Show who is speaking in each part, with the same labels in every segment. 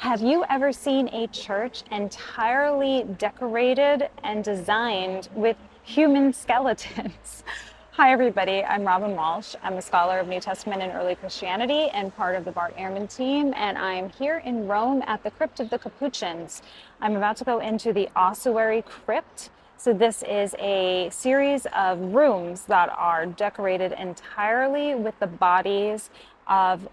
Speaker 1: Have you ever seen a church entirely decorated and designed with human skeletons? Hi, everybody. I'm Robin Walsh. I'm a scholar of New Testament and early Christianity and part of the Bart Ehrman team. And I'm here in Rome at the Crypt of the Capuchins. I'm about to go into the ossuary crypt. So this is a series of rooms that are decorated entirely with the bodies of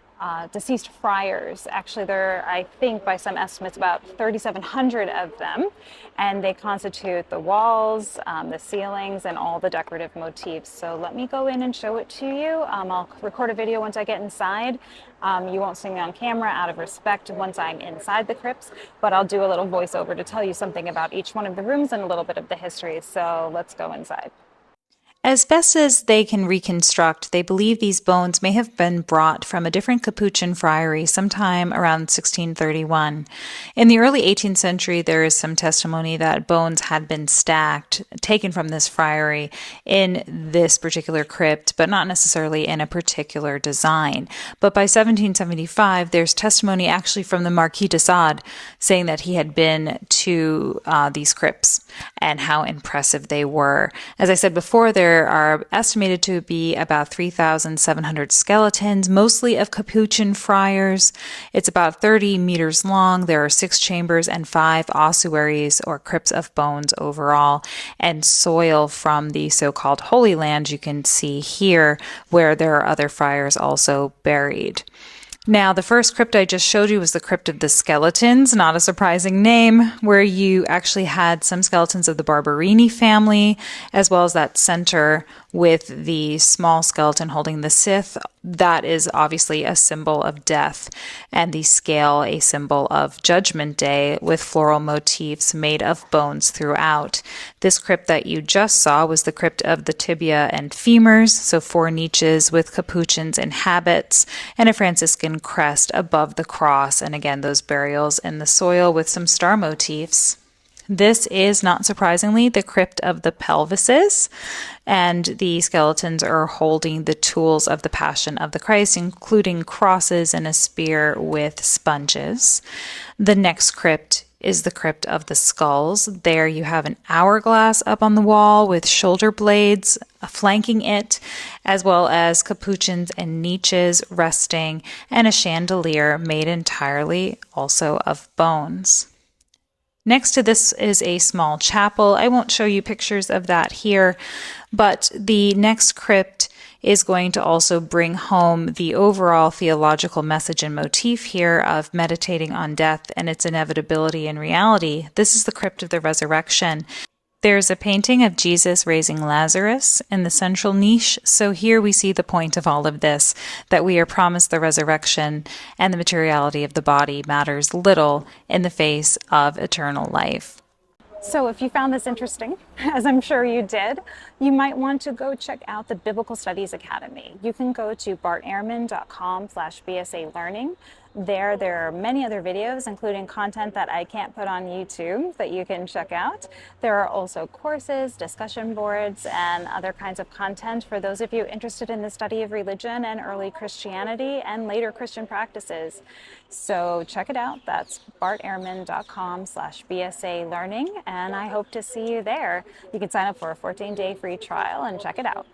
Speaker 1: deceased friars. Actually, there are, I think, by some estimates, about 3,700 of them, and they constitute the walls, the ceilings, and all the decorative motifs. So let me go in and show it to you. I'll record a video once I get inside. You won't see me on camera out of respect once I'm inside the crypts, but I'll do a little voiceover to tell you something about each one of the rooms and a little bit of the history. So let's go inside.
Speaker 2: As best as they can reconstruct, they believe these bones may have been brought from a different Capuchin friary sometime around 1631. In the early 18th century, there is some testimony that bones had been stacked, taken from this friary in this particular crypt, but not necessarily in a particular design. But by 1775, there's testimony actually from the Marquis de Sade saying that he had been to these crypts and how impressive they were. As I said before, there are estimated to be about 3,700 skeletons, mostly of Capuchin friars. It's about 30 meters long. There are 6 chambers and 5 ossuaries or crypts of bones overall, and soil from the so-called Holy Land you can see here, where there are other friars also buried. Now, the first crypt I just showed you was the Crypt of the Skeletons, not a surprising name, where you actually had some skeletons of the Barberini family, as well as that center with the small skeleton holding the scythe. That is obviously a symbol of death, and the scale a symbol of Judgment Day with floral motifs made of bones throughout. This crypt that you just saw was the Crypt of the Tibia and Femurs, so 4 niches with Capuchins in habits and a Franciscan crest above the cross, and again those burials in the soil with some star motifs. This is, not surprisingly, the Crypt of the Pelvises, and the skeletons are holding the tools of the Passion of the Christ, including crosses and a spear with sponges. The next crypt is the Crypt of the Skulls. There you have an hourglass up on the wall with shoulder blades flanking it, as well as capuchins and niches resting, and a chandelier made entirely also of bones. Next to this is a small chapel. I won't show you pictures of that here, but the next crypt is going to also bring home the overall theological message and motif here of meditating on death and its inevitability and reality. This is the Crypt of the Resurrection. There's a painting of Jesus raising Lazarus in the central niche, so here we see the point of all of this, that we are promised the resurrection and the materiality of the body matters little in the face of eternal life.
Speaker 1: So if you found this interesting, as I'm sure you did, you might want to go check out the Biblical Studies Academy. You can go to bartehrman.com/BSA Learning. There are many other videos, including content that I can't put on YouTube that you can check out. There are also courses, discussion boards, and other kinds of content for those of you interested in the study of religion and early Christianity and later Christian practices. So check it out. That's bartehrman.com/BSA Learning, and I hope to see you there. You can sign up for a 14-day free trial and check it out.